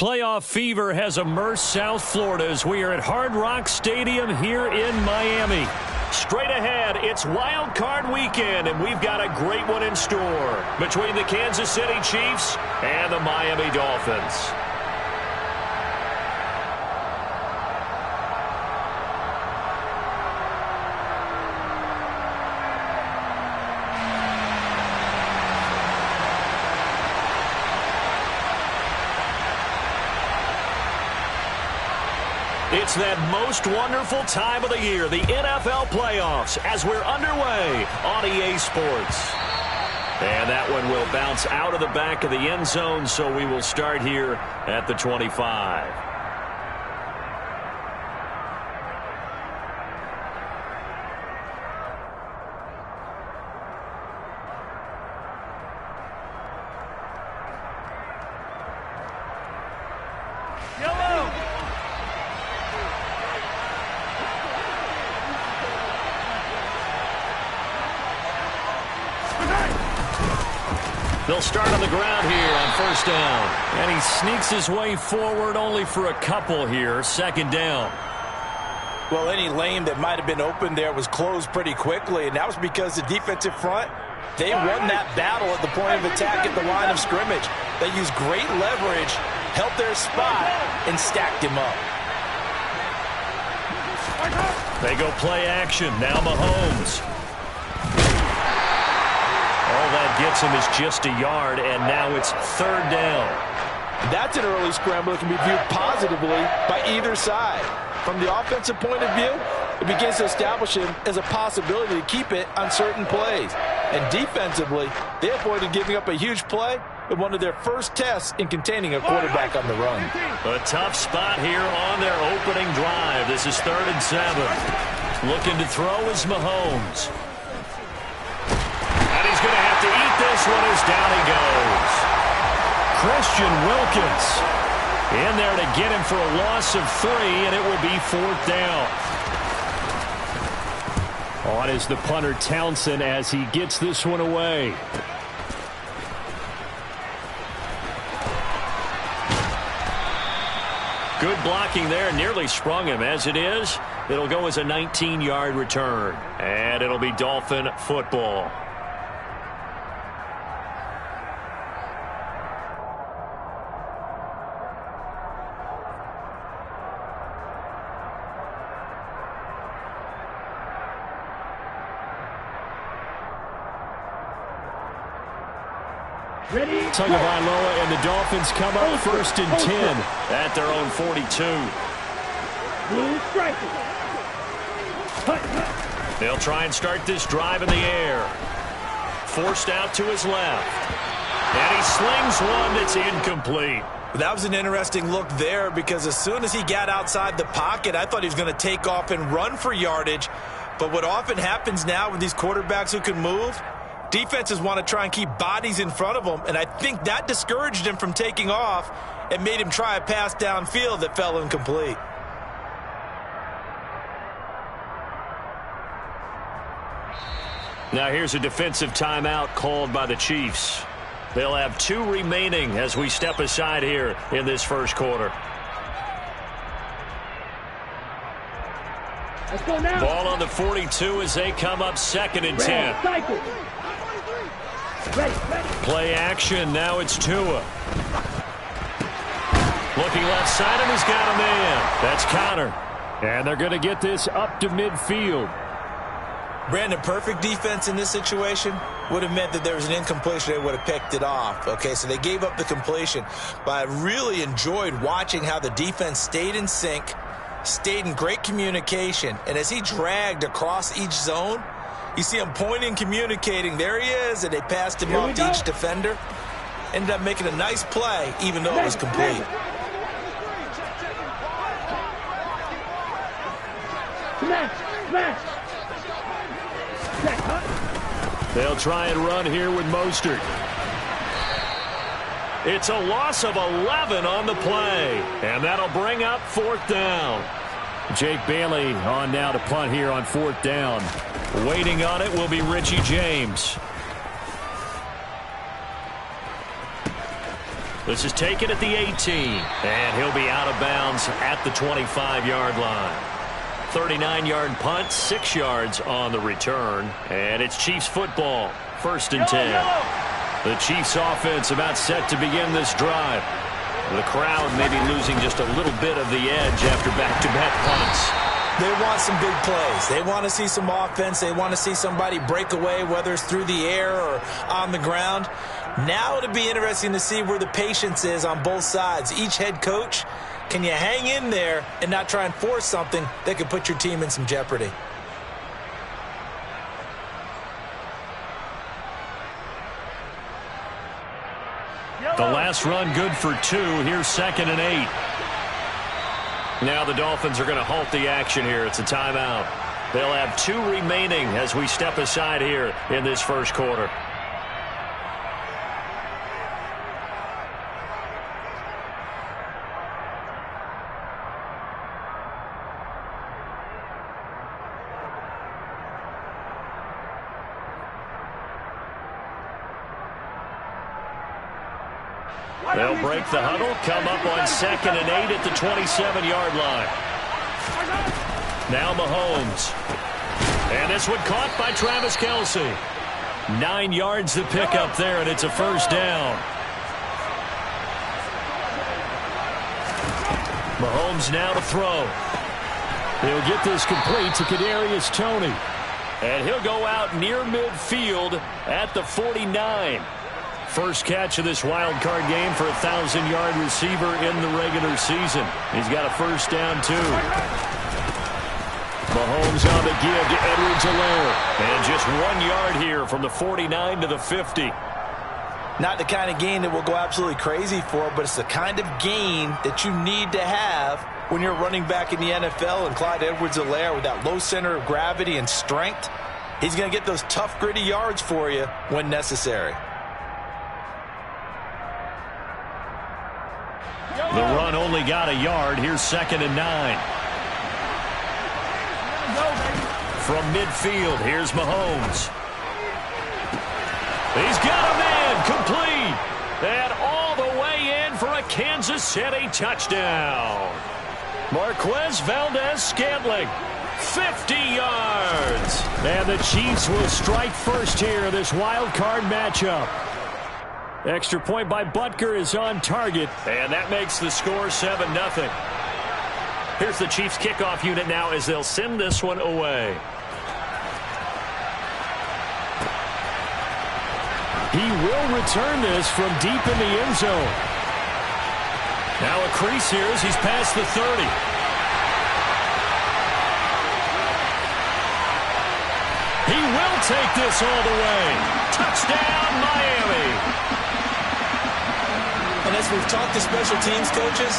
Playoff fever has immersed South Florida as we are at Hard Rock Stadium here in Miami. Straight ahead, it's Wild Card Weekend, and we've got a great one in store between the Kansas City Chiefs and the Miami Dolphins. It's that most wonderful time of the year, the NFL playoffs, as we're underway on EA Sports. And that one will bounce out of the back of the end zone, so we will start here at the 25. They'll start on the ground here on first down. And he sneaks his way forward only for a couple here. Second down. Well, any lane that might have been open there was closed pretty quickly, and that was because the defensive front, they won that battle at the point of attack at the line of scrimmage. They used great leverage, held their spot, and stacked him up. They go play action. Now Mahomes. All that gets him is just a yard, and now it's third down. That's an early scramble that can be viewed positively by either side. From the offensive point of view, it begins to establish him as a possibility to keep it on certain plays. And defensively, they avoided giving up a huge play with one of their first tests in containing a quarterback on the run. A tough spot here on their opening drive. This is 3rd and 7. Looking to throw is Mahomes. And he's going to have to eat this one as down he goes. Christian Wilkins in there to get him for a loss of 3, and it will be 4th down. On is the punter Townsend as he gets this one away. Good blocking there, nearly sprung him. As it is, it'll go as a 19-yard return, and it'll be Dolphin football. Tagovailoa and the Dolphins come up 1st and 10 at their own 42. They'll try and start this drive in the air. Forced out to his left. And he slings one that's incomplete. That was an interesting look there because as soon as he got outside the pocket, I thought he was going to take off and run for yardage. But what often happens now with these quarterbacks who can move, defenses want to try and keep bodies in front of them, and I think that discouraged him from taking off and made him try a pass downfield that fell incomplete. Now here's a defensive timeout called by the Chiefs. They'll have 2 remaining as we step aside here in this first quarter. Let's go now. Ball on the 42 as they come up 2nd and 10. Ready. Play action. Now it's Tua. Looking left side, and he's got a man. That's Connor. And they're going to get this up to midfield. Brandon, perfect defense in this situation would have meant that there was an incompletion. They would have picked it off. Okay, so they gave up the completion. But I really enjoyed watching how the defense stayed in sync, stayed in great communication. And as he dragged across each zone, you see him pointing, communicating. There he is, and they passed him off to each defender. Ended up making a nice play, even though it was complete. Smash. They'll try and run here with Mostert. It's a loss of 11 on the play, and that'll bring up 4th down. Jake Bailey on now to punt here on 4th down. Waiting on it will be Richie James. This is taken at the 18. And he'll be out of bounds at the 25-yard line. 39-yard punt, 6 yards on the return. And it's Chiefs football, 1st and 10. The Chiefs offense about set to begin this drive. The crowd maybe losing just a little bit of the edge after back-to-back punts. They want some big plays. They want to see some offense. They want to see somebody break away, whether it's through the air or on the ground. Now it'll be interesting to see where the patience is on both sides. Each head coach, can you hang in there and not try and force something that could put your team in some jeopardy? The last run good for 2. Here's 2nd and 8. Now the Dolphins are going to halt the action here. It's a timeout. They'll have 2 remaining as we step aside here in this first quarter. They'll break the huddle, come up on 2nd and 8 at the 27-yard line. Now Mahomes. And this one caught by Travis Kelce. 9 yards to pick up there, and it's a first down. Mahomes now to throw. He'll get this complete to Kadarius Toney. And he'll go out near midfield at the 49. First catch of this wild card game for a 1,000-yard receiver in the regular season. He's got a first down, too. Mahomes on the give to Edwards-Helaire. And just 1 yard here from the 49 to the 50. Not the kind of gain that we'll go absolutely crazy for, but it's the kind of gain that you need to have when you're running back in the NFL. And Clyde Edwards-Helaire, with that low center of gravity and strength, he's going to get those tough, gritty yards for you when necessary. The run only got a yard. Here's 2nd and 9. From midfield, here's Mahomes. He's got a man complete. And all the way in for a Kansas City touchdown. Marquez Valdez-Scantling, 50 yards. And the Chiefs will strike first here in this wild card matchup. Extra point by Butker is on target, and that makes the score 7-0. Here's the Chiefs kickoff unit now as they'll send this one away. He will return this from deep in the end zone. Now a crease here as he's past the 30. He will take this all the way. Touchdown, Miami. And as we've talked to special teams coaches,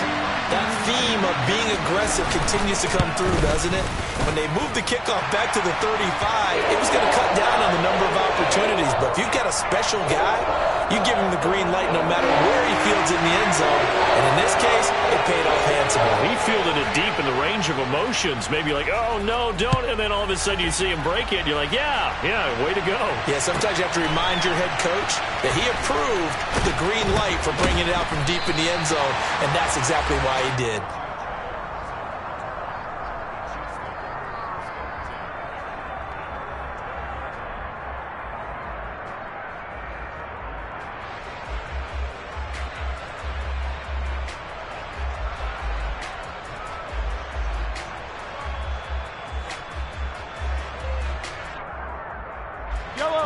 that theme of being aggressive continues to come through, doesn't it? When they moved the kickoff back to the 35, it was going to cut down on the number of opportunities. But if you've got a special guy, you give him the green light no matter where he fields in the end zone. And in this case, it paid off handsomely. He fielded it deep in the range of emotions. Maybe like, oh, no, don't. And then all of a sudden you see him break it. And you're like, yeah, way to go. Yeah, sometimes you have to remind your head coach that he approved the green light for bringing it out from deep in the end zone. And that's exactly why he did.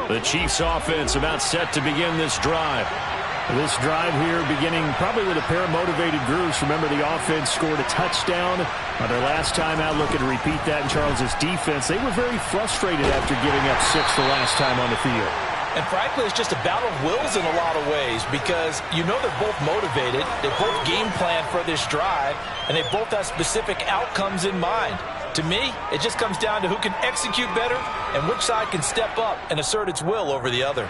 The Chiefs offense about set to begin this drive. This drive here beginning probably with a pair of motivated groups. Remember, the offense scored a touchdown on their last time out. Looking to repeat that in Charles's defense. They were very frustrated after giving up 6 the last time on the field. And frankly, it's just a battle of wills in a lot of ways because you know they're both motivated. They both game plan for this drive, and they both have specific outcomes in mind. To me, it just comes down to who can execute better and which side can step up and assert its will over the other.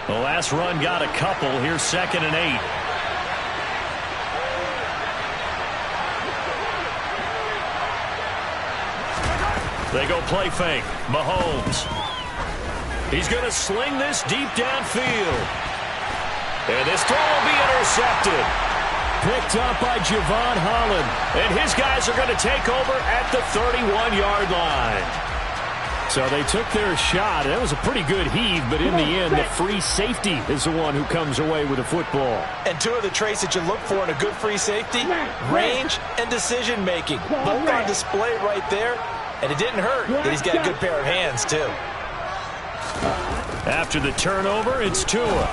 The last run got a couple. Here's 2nd and 8. They go play fake. Mahomes. He's going to sling this deep downfield. And this throw will be intercepted. Picked up by Javon Holland. And his guys are going to take over at the 31-yard line. So they took their shot. That was a pretty good heave, but in the end, the free safety is the one who comes away with the football. And two of the traits that you look for in a good free safety, range and decision-making. Both on display right there, and it didn't hurt that he's got a good pair of hands, too. After the turnover, it's Tua.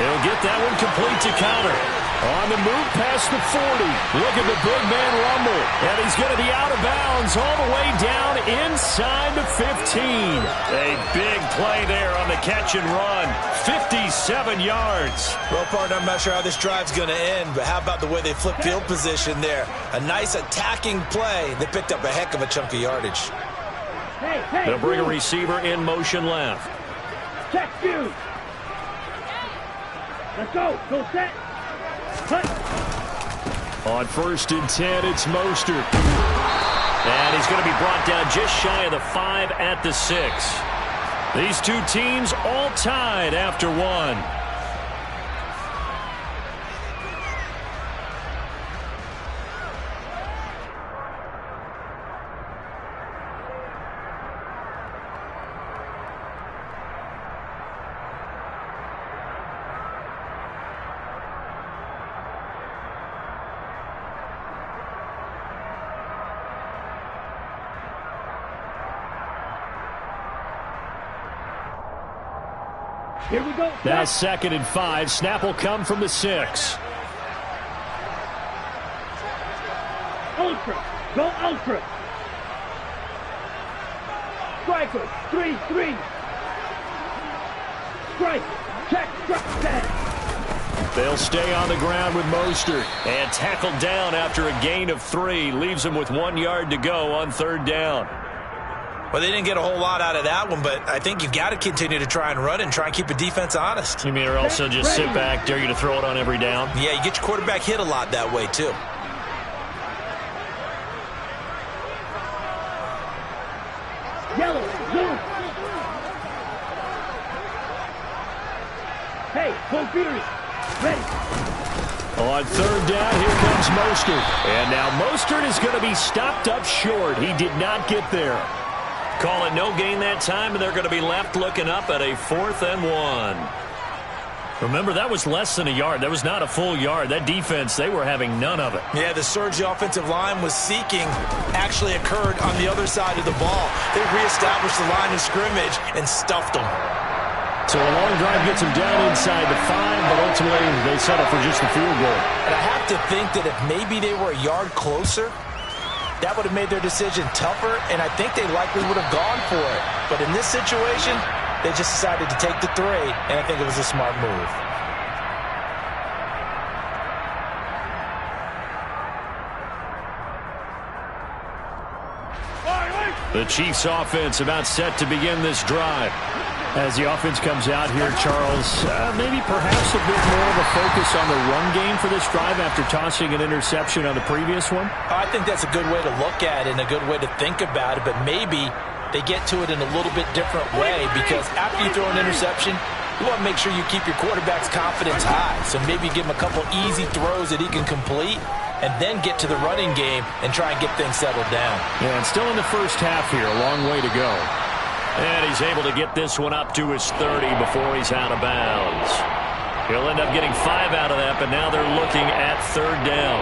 He'll get that one complete to counter. On the move past the 40. Look at the big man rumble. And he's going to be out of bounds all the way down inside the 15. A big play there on the catch and run. 57 yards. Well, partner, I'm not sure how this drive's going to end, but how about the way they flip field position there? A nice attacking play. They picked up a heck of a chunk of yardage. They'll bring a receiver in motion left. Check you. Let's go. Go set. Cut. On 1st and 10, it's Mostert. And he's going to be brought down just shy of the 5 at the 6. These two teams all tied after one. Here we go. Now 2nd and 5. Snap will come from the 6. Ultra. Go ultra. Striker. 3-3. Strike. Check. Strike. They'll stay on the ground with Mostert. And tackled down after a gain of 3. Leaves him with 1 yard to go on 3rd down. Well, they didn't get a whole lot out of that one, but I think you've got to continue to try and run and try and keep the defense honest. You mean or also just sit back, dare you to throw it on every down? Yeah, you get your quarterback hit a lot that way, too. Yellow. Blue. Hey, go Fury. Ready. On 3rd down, here comes Mostert. And now Mostert is going to be stopped up short. He did not get there. Call it no gain that time, and they're going to be left looking up at a 4th and 1. Remember, that was less than a yard. That was not a full yard. That defense, they were having none of it. Yeah, the surge the offensive line was seeking actually occurred on the other side of the ball. They reestablished the line of scrimmage and stuffed them. So a long drive gets them down inside the 5, but ultimately they settle for just the field goal. And I have to think that if maybe they were a yard closer, that would have made their decision tougher, and I think they likely would have gone for it. But in this situation, they just decided to take the 3, and I think it was a smart move. The Chiefs offense about set to begin this drive. As the offense comes out here, Charles, maybe perhaps a bit more of a focus on the run game for this drive after tossing an interception on the previous one? I think that's a good way to look at it and a good way to think about it, but maybe they get to it in a little bit different way because after you throw an interception, you want to make sure you keep your quarterback's confidence high. So maybe give him a couple easy throws that he can complete and then get to the running game and try and get things settled down. Yeah, and still in the first half here, a long way to go. And he's able to get this one up to his 30 before he's out of bounds. He'll end up getting 5 out of that, but now they're looking at 3rd down.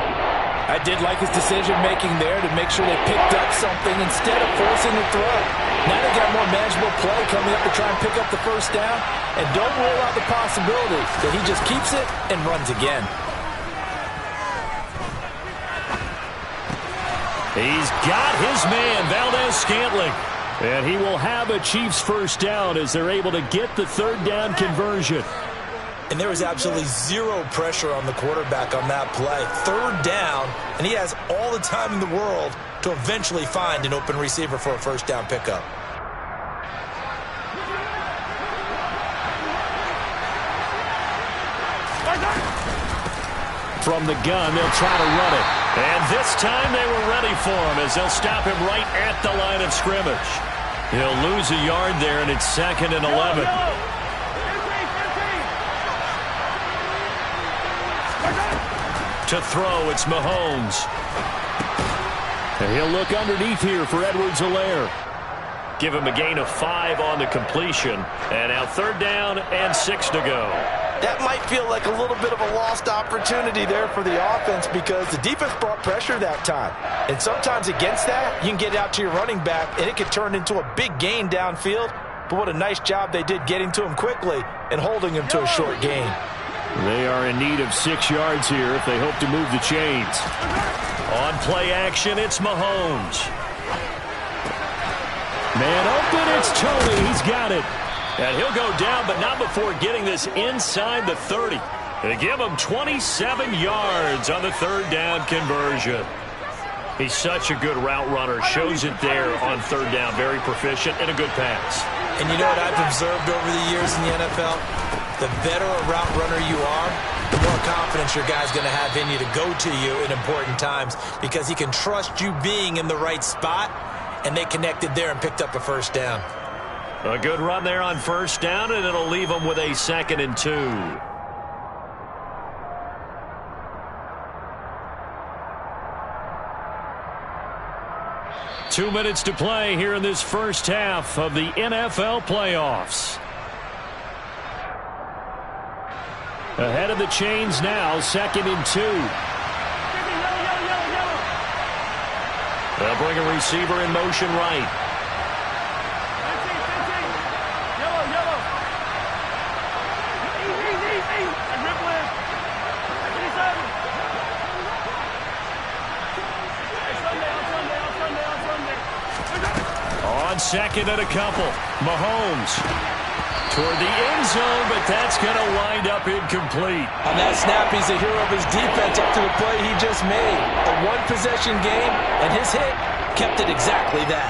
I did like his decision-making there to make sure they picked up something instead of forcing the throw. Now they got more manageable play coming up to try and pick up the 1st down, and don't rule out the possibility that he just keeps it and runs again. He's got his man, Valdez-Scantling. And he will have a Chiefs 1st down as they're able to get the 3rd down conversion. And there was absolutely zero pressure on the quarterback on that play. 3rd down, and he has all the time in the world to eventually find an open receiver for a 1st down pickup. From the gun, they'll try to run it. And this time they were ready for him as they'll stop him right at the line of scrimmage. He'll lose a yard there, and it's 2nd and 11. To throw, it's Mahomes. And he'll look underneath here for Edwards-Helaire. Give him a gain of 5 on the completion. And now 3rd down and 6 to go. That might feel like a little bit of a lost opportunity there for the offense because the defense brought pressure that time. And sometimes against that, you can get out to your running back, and it could turn into a big gain downfield. But what a nice job they did getting to him quickly and holding him to a short gain. They are in need of 6 yards here if they hope to move the chains. On play action, it's Mahomes. Man open, it's Tony. He's got it. And he'll go down, but not before getting this inside the 30. They give him 27 yards on the 3rd down conversion. He's such a good route runner. Shows it there on 3rd down. Very proficient and a good pass. And you know what I've observed over the years in the NFL? The better a route runner you are, the more confidence your guy's going to have in you to go to you in important times because he can trust you being in the right spot, and they connected there and picked up a 1st down. A good run there on 1st down, and it'll leave them with a 2nd and 2. Two minutes to play here in this first half of the NFL playoffs. Ahead of the chains now, 2nd and 2. They'll bring a receiver in motion right. On 2nd and a couple, Mahomes toward the end zone, but that's going to wind up incomplete. On that snap, he's a hero of his defense up to the play he just made. A one-possession game, and his hit kept it exactly that.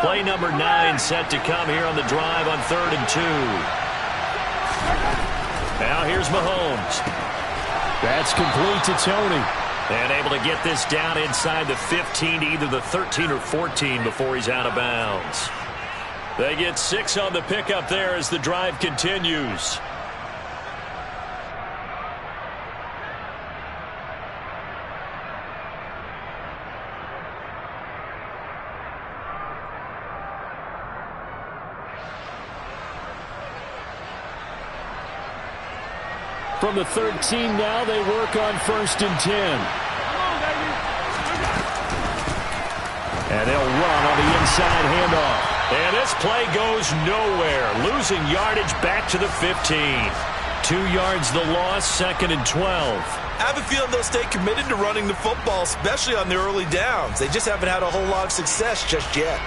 Play number 9 set to come here on the drive on 3rd and 2. Now here's Mahomes. That's complete to Tony. And able to get this down inside the 15 to either the 13 or 14 before he's out of bounds. They get 6 on the pickup there as the drive continues. From the 13 now, they work on 1st and 10. And they'll run on the inside handoff. And this play goes nowhere. Losing yardage back to the 15. 2 yards the loss, 2nd and 12. I have a feeling they'll stay committed to running the football, especially on the early downs. They just haven't had a whole lot of success just yet.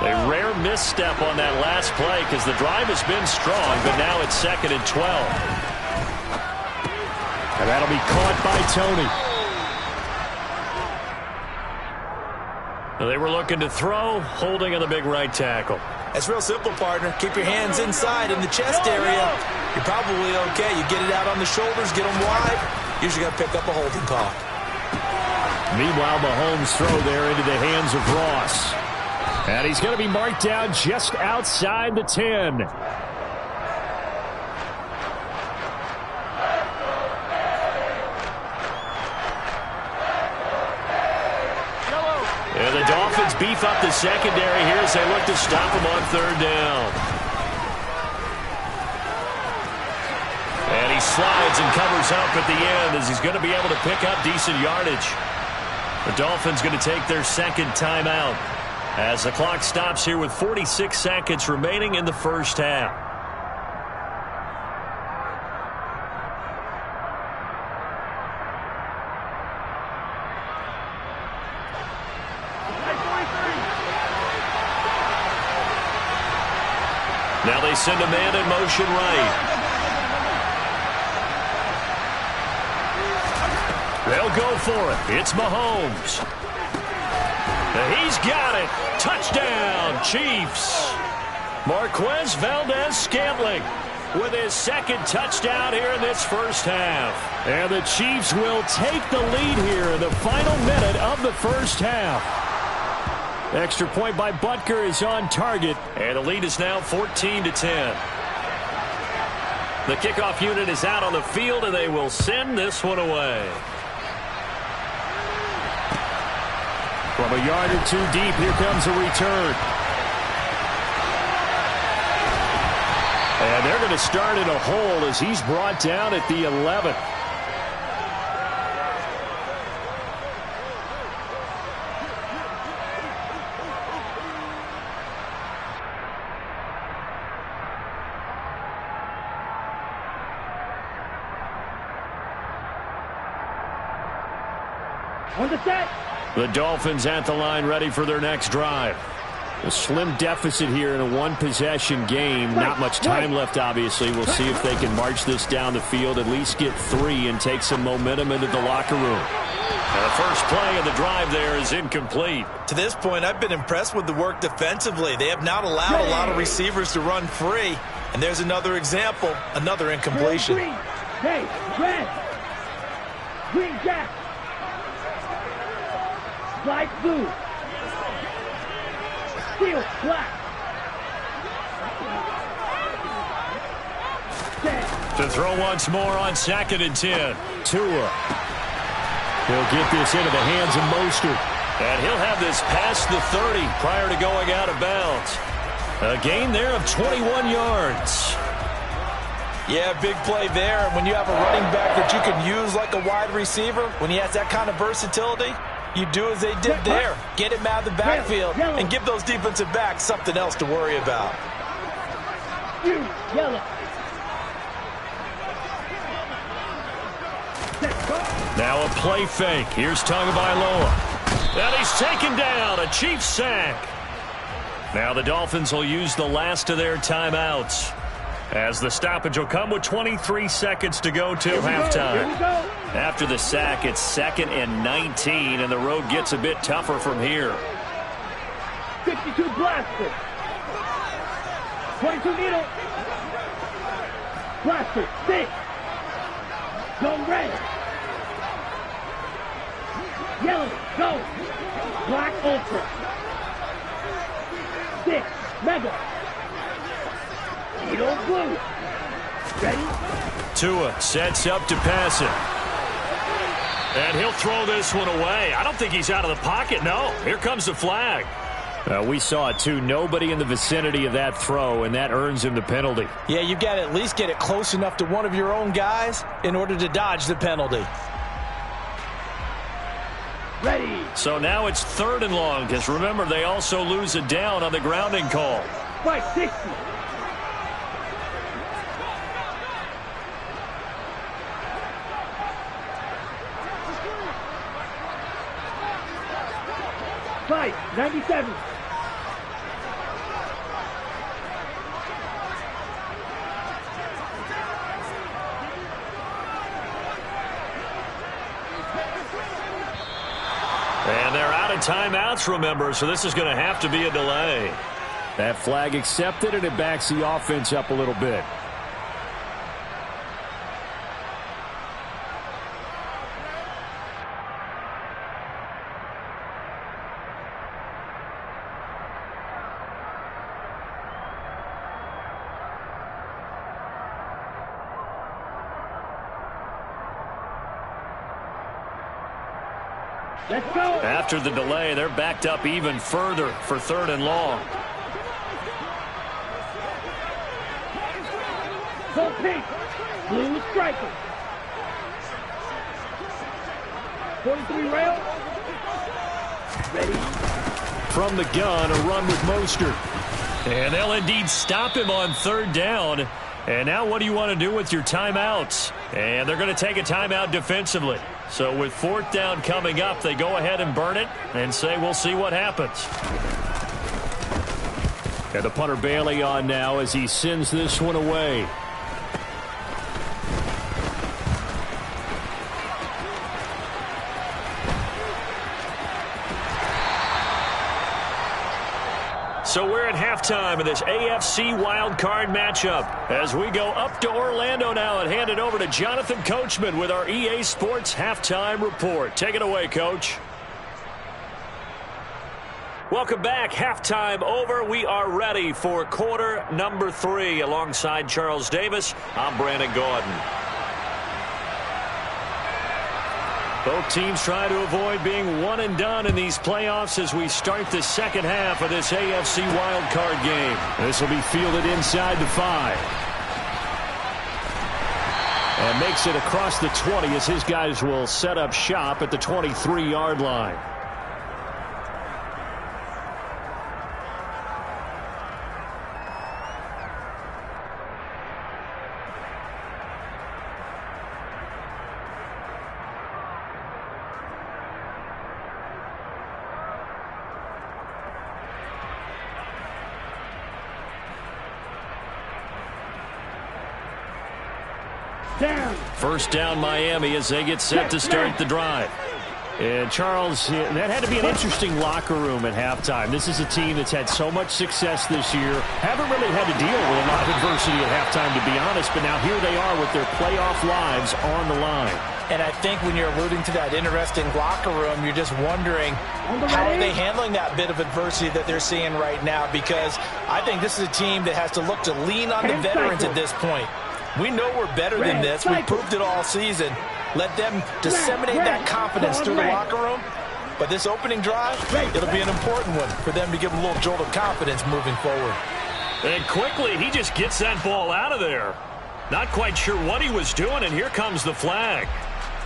A rare misstep on that last play because the drive has been strong, but now it's 2nd and 12. And that'll be caught by Tony. They were looking to throw, holding on the big right tackle. That's real simple, partner. Keep your hands inside in the chest area. You're probably okay. You get it out on the shoulders, get them wide. Usually got to pick up a holding call. Meanwhile, Mahomes' throw there into the hands of Ross. And he's going to be marked down just outside the 10. And the Dolphins beef up the secondary here as they look to stop him on 3rd down. And he slides and covers up at the end as he's going to be able to pick up decent yardage. The Dolphins going to take their 2nd timeout as the clock stops here with 46 seconds remaining in the first half. Now they send a man in motion right. They'll go for it. It's Mahomes. He's got it. Touchdown, Chiefs. Marquez Valdez-Scantling. with his second touchdown here in this first half. And the Chiefs will take the lead here in the final minute of the first half. Extra point by Butker is on target, and the lead is now 14-10. The kickoff unit is out on the field, and they will send this one away. From a yard or two deep, here comes a return. And they're going to start in a hole as he's brought down at the 11. On the set. The Dolphins at the line ready for their next drive. A slim deficit here in a one-possession game. Not much time left, obviously. We'll see if they can march this down the field, at least get 3, and take some momentum into the locker room. And the first play of the drive there is incomplete. To this point, I've been impressed with the work defensively. They have not allowed a lot of receivers to run free. And there's another example, another incompletion. Green. Hey, red. Green jack. Light blue. Steel black. To throw once more on 2nd and 10. Tua. He'll get this into the hands of Mostert. And he'll have this past the 30 prior to going out of bounds. A gain there of 21 yards. Yeah, big play there. And when you have a running back that you can use like a wide receiver, when he has that kind of versatility, you do as they did there. Get him out of the backfield and give those defensive backs something else to worry about. Yellow. Now a play fake. Here's Tagovailoa. And he's taken down. A Chiefs sack. Now the Dolphins will use the last of their timeouts, as the stoppage will come with 23 seconds to go till halftime. After the sack, it's 2nd and 19, and the road gets a bit tougher from here. 52 blaster. 22 needle. Blaster, 6. Go red. Yellow, go. Black ultra. 6, mega. Needle blue. Ready? Tua sets up to pass it. And he'll throw this one away. I don't think he's out of the pocket, no. Here comes the flag. We saw it, too. Nobody in the vicinity of that throw, and that earns him the penalty. Yeah, you've got to at least get it close enough to one of your own guys in order to dodge the penalty. Ready. So now it's 3rd and long, because remember, they also lose a down on the grounding call. Right, 60. Fight, 97. And they're out of timeouts, remember, so this is going to have to be a delay. That flag accepted, and it backs the offense up a little bit. Let's go. After the delay, they're backed up even further for 3rd and long. Go pink. Blue striker. 43 rail. Ready. From the gun, a run with Mostert. And they'll indeed stop him on 3rd down. And now what do you want to do with your timeouts? And they're going to take a timeout defensively. So with 4th down coming up, they go ahead and burn it and say we'll see what happens. And the punter Bailey on now as he sends this one away. So we're at halftime. halftime of this AFC wildcard matchup. As we go up to Orlando now and hand it over to Jonathan Coachman with our EA Sports halftime report. Take it away, Coach. Welcome back. Halftime over. We are ready for quarter number 3. Alongside Charles Davis, I'm Brandon Gordon. Both teams try to avoid being one and done in these playoffs as we start the second half of this AFC wildcard game. This will be fielded inside the 5. And makes it across the 20 as his guys will set up shop at the 23-yard line. First down Miami as they get set to start the drive. And Charles, that had to be an interesting locker room at halftime. This is a team that's had so much success this year. Haven't really had to deal with a lot of adversity at halftime, to be honest. But now here they are with their playoff lives on the line. And I think when you're alluding to that interesting locker room, you're just wondering how are they handling that bit of adversity that they're seeing right now, because I think this is a team that has to look to lean on the veterans at this point. We know we're better than this. We proved it all season. Let them disseminate that confidence through the locker room. But this opening drive, it'll be an important one for them to give them a little jolt of confidence moving forward. And quickly, he just gets that ball out of there. Not quite sure what he was doing, and here comes the flag.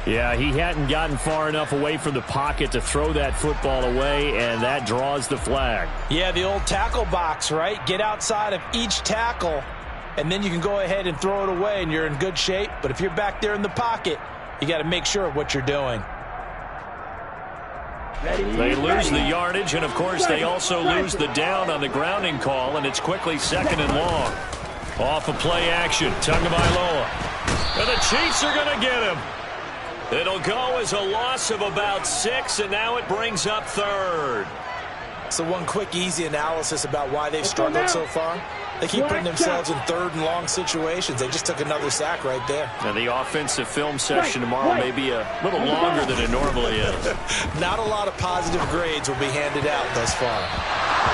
Yeah, he hadn't gotten far enough away from the pocket to throw that football away, and that draws the flag. Yeah, the old tackle box, right? Get outside of each tackle, and then you can go ahead and throw it away, and you're in good shape. But if you're back there in the pocket, you got to make sure of what you're doing. They lose the yardage, and, of course, they also lose the down on the grounding call, and it's quickly second and long. Off of play action, Tagovailoa. And the Chiefs are going to get him. It'll go as a loss of about 6, and now it brings up third. So one quick, easy analysis about why they've struggled so far. They keep putting themselves in third and long situations. They just took another sack right there. And the offensive film session tomorrow may be a little longer than it normally is. Not a lot of positive grades will be handed out thus far.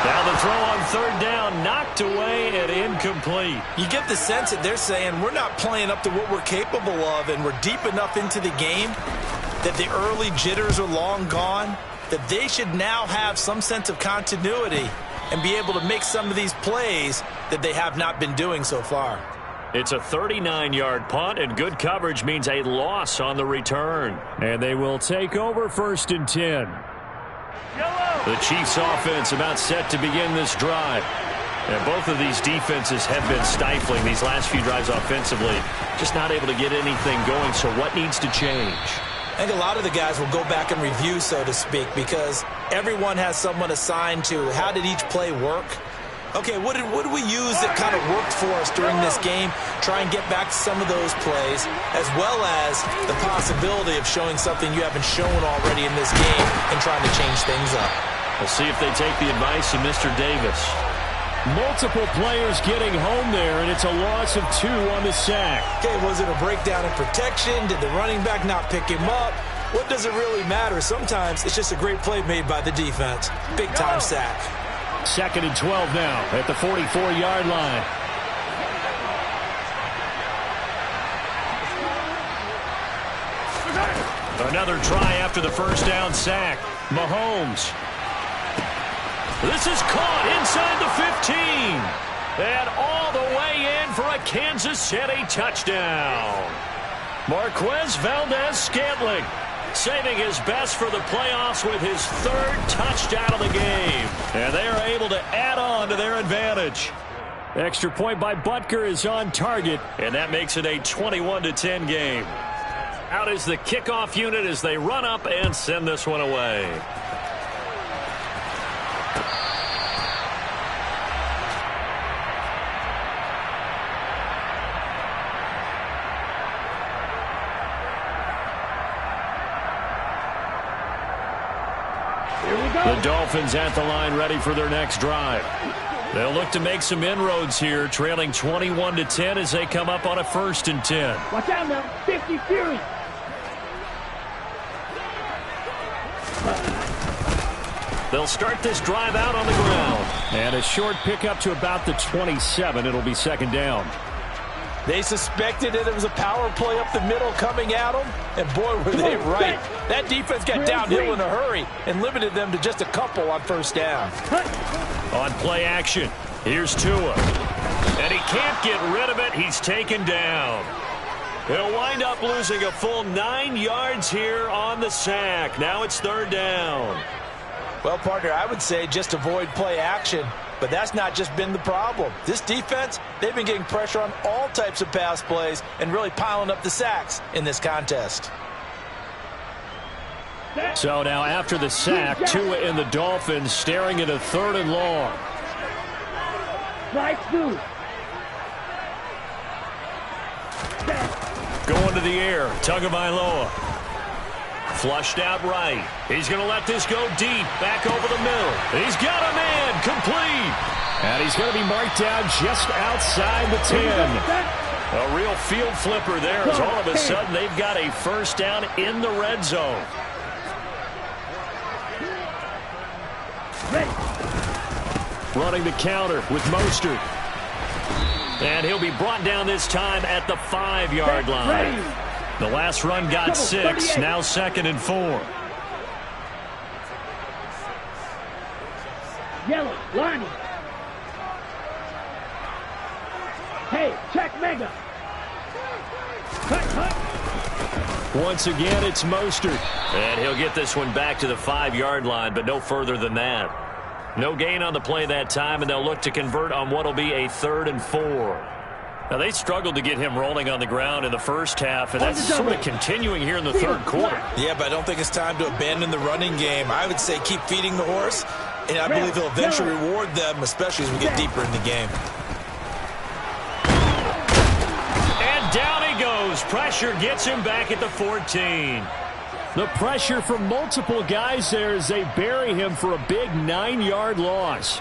Now the throw on third down, knocked away and incomplete. You get the sense that they're saying we're not playing up to what we're capable of, and we're deep enough into the game that the early jitters are long gone, that they should now have some sense of continuity and be able to make some of these plays that they have not been doing so far. It's a 39-yard punt, and good coverage means a loss on the return. And they will take over 1st and 10. The Chiefs offense about set to begin this drive. And both of these defenses have been stifling these last few drives offensively. Just not able to get anything going, so what needs to change? I think a lot of the guys will go back and review, so to speak, because everyone has someone assigned to how did each play work. Okay, what did we use that kind of worked for us during this game? Try and get back to some of those plays, as well as the possibility of showing something you haven't shown already in this game and trying to change things up. We'll see if they take the advice of Mr. Davis. Multiple players getting home there, and it's a loss of 2 on the sack. Okay, was it a breakdown in protection? Did the running back not pick him up? What does it really matter? Sometimes it's just a great play made by the defense. Big-time sack. 2nd and 12 now at the 44-yard line. Another try after the first down sack. Mahomes. This is caught inside the 15. And all the way in for a Kansas City touchdown. Marquez Valdez-Scantling saving his best for the playoffs with his 3rd touchdown of the game. And they are able to add on to their advantage. Extra point by Butker is on target, and that makes it a 21-10 game. Out is the kickoff unit as they run up and send this one away. The Dolphins at the line ready for their next drive. They'll look to make some inroads here, trailing 21-10 as they come up on a 1st and 10. Watch out now. 50 Fury. They'll start this drive out on the ground. And a short pickup to about the 27. It'll be 2nd down. They suspected that it was a power play up the middle coming at them, and boy, were they right. That defense got downhill in a hurry and limited them to just a couple on 1st down. On play action, here's Tua. And he can't get rid of it. He's taken down. He'll wind up losing a full 9 yards here on the sack. Now it's 3rd down. Well, partner, I would say just avoid play action. But that's not just been the problem. This defense, they've been getting pressure on all types of pass plays and really piling up the sacks in this contest. So now after the sack, Tua and the Dolphins staring at a 3rd and long. Right through. Going to the air, Tagovailoa. Flushed out right. He's going to let this go deep, back over the middle. He's got a man, complete. And he's going to be marked down just outside the 10. A real field flipper there as all of a sudden they've got a 1st down in the red zone. Running the counter with Mostert. And he'll be brought down this time at the 5-yard line. The last run got 6, now 2nd and 4. Yellow, Lonnie. Hey, check Mega. Cut. Once again, it's Mostert. And he'll get this one back to the 5-yard line, but no further than that. No gain on the play that time, and they'll look to convert on what will be a 3rd and 4. Now, they struggled to get him rolling on the ground in the 1st half, and that's sort of continuing here in the 3rd quarter. Yeah, but I don't think it's time to abandon the running game. I would say keep feeding the horse, and I believe he'll eventually reward them, especially as we get deeper in the game. And down he goes. Pressure gets him back at the 14. The pressure from multiple guys there as they bury him for a big 9-yard loss.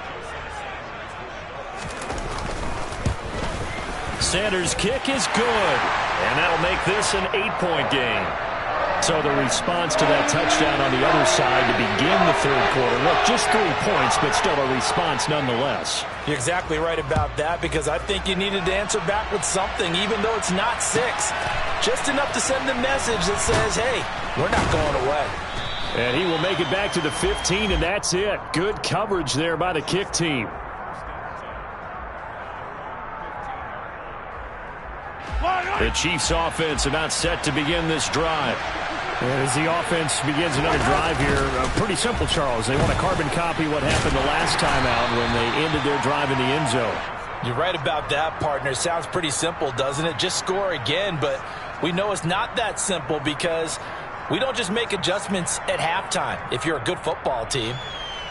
Sanders' kick is good, and that'll make this an 8-point game. So the response to that touchdown on the other side to begin the 3rd quarter. Look, just 3 points, but still a response nonetheless. You're exactly right about that, because I think you needed to answer back with something, even though it's not 6. Just enough to send a message that says, hey, we're not going away. And he will make it back to the 15, and that's it. Good coverage there by the kick team. The Chiefs offense about set to begin this drive. And as the offense begins another drive here, pretty simple, Charles. They want to carbon copy what happened the last time out when they ended their drive in the end zone. You're right about that, partner. Sounds pretty simple, doesn't it? Just score again, but we know it's not that simple because we don't just make adjustments at halftime if you're a good football team.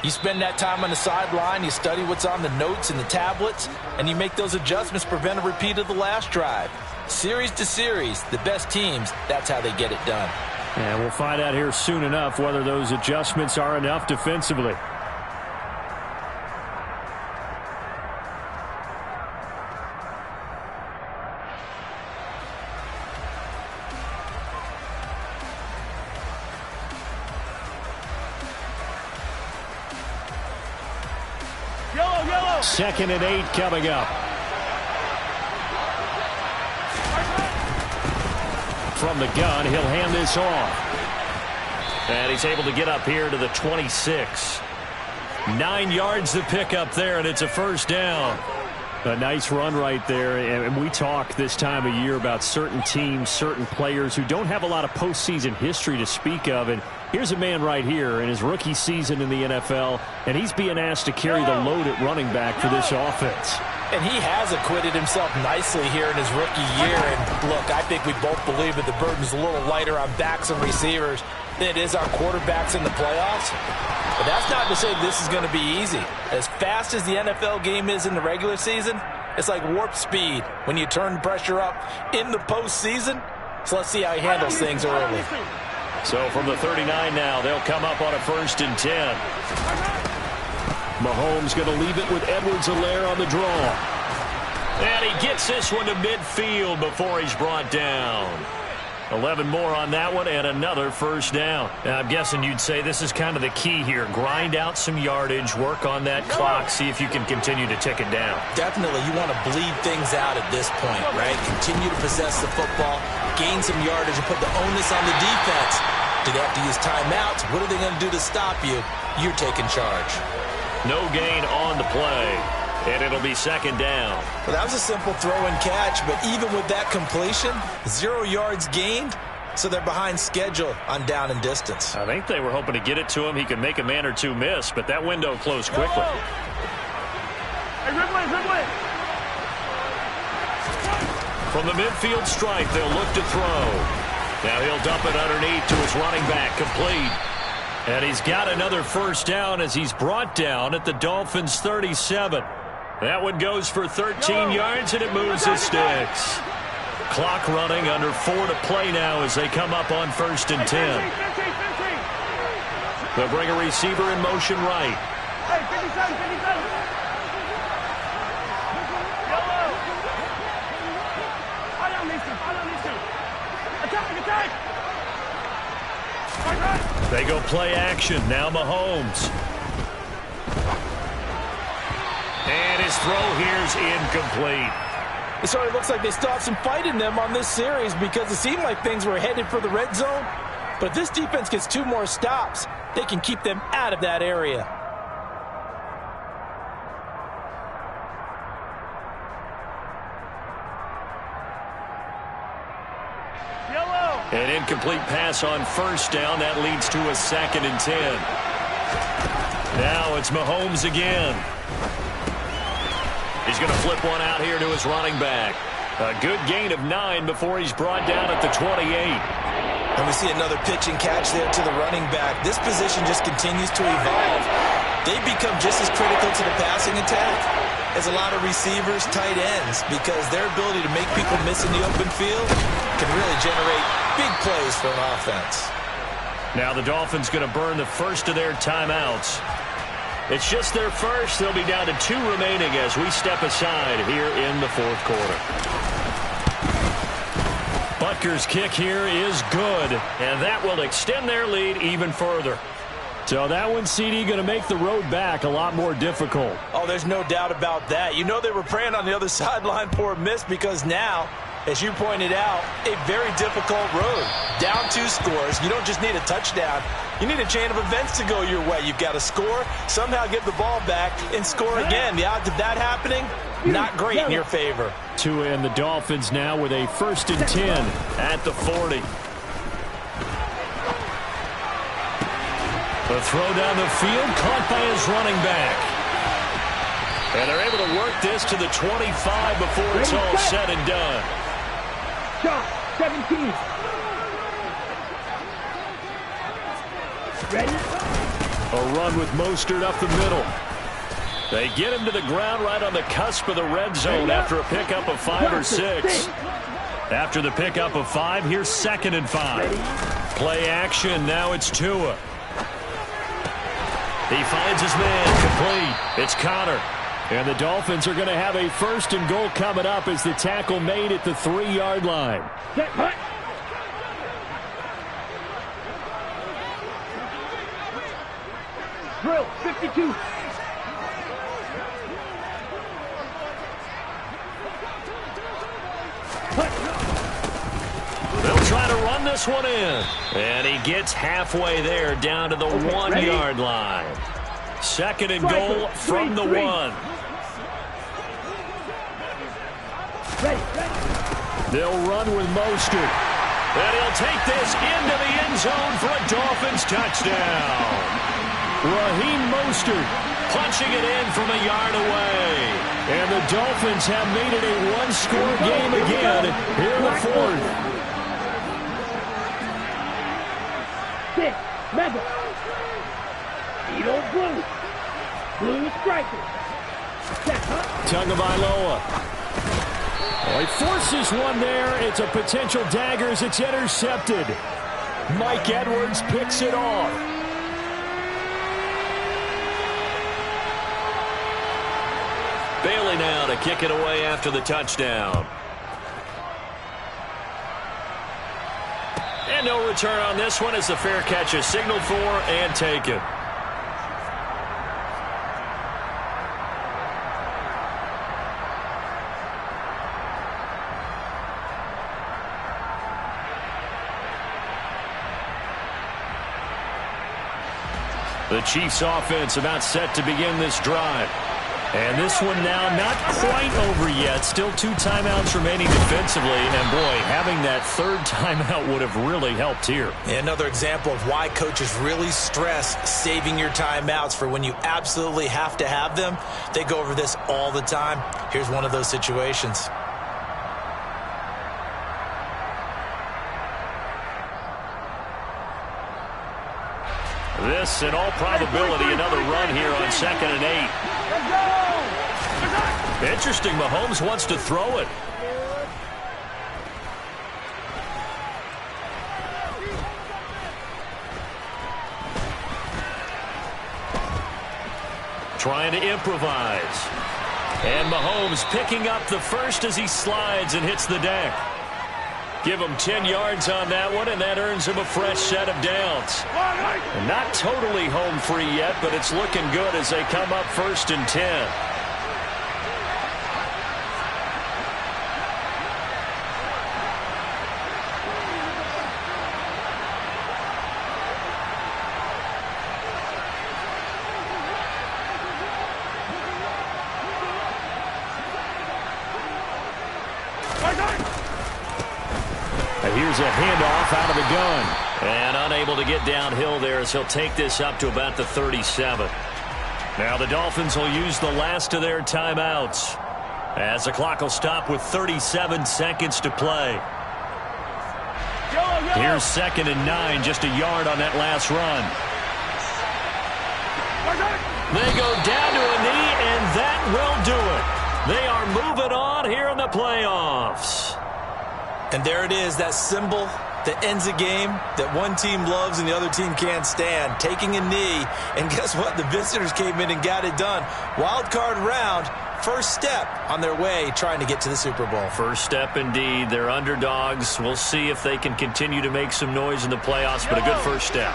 You spend that time on the sideline, you study what's on the notes and the tablets, and you make those adjustments to prevent a repeat of the last drive. Series to series, the best teams, that's how they get it done. And we'll find out here soon enough whether those adjustments are enough defensively. Yellow. 2nd and 8 coming up. From the gun, he'll hand this off. And he's able to get up here to the 26. 9 yards to pick up there, and it's a 1st down. A nice run right there. And we talk this time of year about certain teams, certain players who don't have a lot of postseason history to speak of. And here's a man right here in his rookie season in the NFL, and he's being asked to carry the load at running back for this offense. And he has acquitted himself nicely here in his rookie year. And look, I think we both believe that the burden's a little lighter on backs and receivers than it is our quarterbacks in the playoffs. But that's not to say this is going to be easy. As fast as the NFL game is in the regular season, it's like warp speed when you turn pressure up in the postseason. So let's see how he handles things early. So from the 39 now, they'll come up on a 1st and 10. Mahomes going to leave it with Edwards-Helaire on the draw. And he gets this one to midfield before he's brought down. 11 more on that one and another first down. Now, I'm guessing you'd say this is kind of the key here. Grind out some yardage, work on that clock, see if you can continue to tick it down. Definitely, you want to bleed things out at this point, right? Continue to possess the football, gain some yardage, and put the onus on the defense. Do they have to use timeouts? What are they going to do to stop you? You're taking charge. No gain on the play. And it'll be second down. Well, that was a simple throw and catch, but even with that completion, 0 yards gained, so they're behind schedule on down and distance. I think they were hoping to get it to him. He could make a man or two miss, but that window closed quickly. Hey, Ridley. From the midfield stripe, they'll look to throw. Now he'll dump it underneath to his running back, complete. And he's got another first down as he's brought down at the Dolphins' 37. That one goes for 13 yards, and it moves the sticks. Clock running, under 4 to play now as they come up on 1st and 10. They'll bring a receiver in motion right. Hey, 57. Yellow. I don't need to. Attack. Right. They go play action. Now Mahomes. And his throw here's incomplete. It sort of looks like they still have some fight in them on this series because it seemed like things were headed for the red zone. But if this defense gets 2 more stops, they can keep them out of that area. An incomplete pass on first down. That leads to a 2nd and 10. Now it's Mahomes again. He's going to flip one out here to his running back. A good gain of 9 before he's brought down at the 28. And we see another pitch and catch there to the running back. This position just continues to evolve. They become just as critical to the passing attack as a lot of receivers, tight ends, because their ability to make people miss in the open field can really generate big plays for an offense. Now the Dolphins going to burn the first of their timeouts. It's just their first. They'll be down to 2 remaining as we step aside here in the 4th quarter. Butker's kick here is good, and that will extend their lead even further. So that one, CD, going to make the road back a lot more difficult. Oh, there's no doubt about that. You know they were praying on the other sideline for a miss because now, as you pointed out, a very difficult road. Down 2 scores. You don't just need a touchdown. You need a chain of events to go your way. You've got to score, somehow get the ball back, and score again. The odds of that happening, not great in your favor. Tua and the Dolphins now with a 1st and 10 at the 40. The throw down the field, caught by his running back. And they're able to work this to the 25 before it's all said and done. Shot, 17. Ready? A run with Mostert up the middle. They get him to the ground right on the cusp of the red zone after a pickup of 5 or 6. After the pickup of 5, here's 2nd and 5. Play action, now it's Tua. He finds his man, complete. It's Connor. And the Dolphins are going to have a 1st and goal coming up as the tackle made at the 3-yard line. Get hut. Drill, 52. They'll try to run this one in. And he gets halfway there down to the 1-yard line. 2nd and goal from the 1. They'll run with Mostert. And he'll take this into the end zone for a Dolphins touchdown. Raheem Mostert punching it in from a yard away. And the Dolphins have made it a 1-score game again here in the 4th. 6, Mega. Edo Blue. Blue striker. Tagovailoa. Oh, he forces one there. It's a potential dagger as it's intercepted. Mike Edwards picks it off. to kick it away after the touchdown. And no return on this one as the fair catch is signaled for and taken. The Chiefs offense about set to begin this drive. And this one now not quite over yet. Still 2 timeouts remaining defensively. And, boy, having that third timeout would have really helped here. Another example of why coaches really stress saving your timeouts for when you absolutely have to have them. They go over this all the time. Here's one of those situations. This, in all probability, another run here on 2nd and 8. Interesting, Mahomes wants to throw it. Trying to improvise. And Mahomes picking up the first as he slides and hits the deck. Give him 10 yards on that one, and that earns him a fresh set of downs. And not totally home free yet, but it's looking good as they come up 1st and 10. Here's a handoff out of the gun. And unable to get downhill there as he'll take this up to about the 37. Now the Dolphins will use the last of their timeouts as the clock will stop with 37 seconds to play. Here's 2nd and 9, just a yard on that last run. They go down to a knee, and that will do it. They are moving on here in the playoffs. And there it is, that symbol that ends a game that one team loves and the other team can't stand. Taking a knee, and guess what? The visitors came in and got it done. Wild card round, first step on their way trying to get to the Super Bowl. First step indeed. They're underdogs. We'll see if they can continue to make some noise in the playoffs, but a good first step.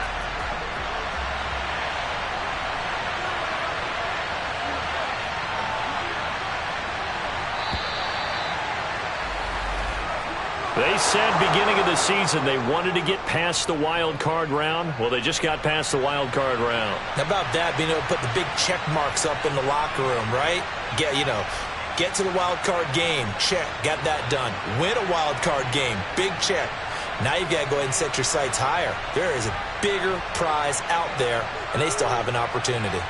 They said beginning of the season they wanted to get past the wild card round. Well, they just got past the wild card round. How about that, being able to put the big check marks up in the locker room, right? Get to the wild card game, check, got that done. Win a wild card game, big check. Now you've got to go ahead and set your sights higher. There is a bigger prize out there, and they still have an opportunity.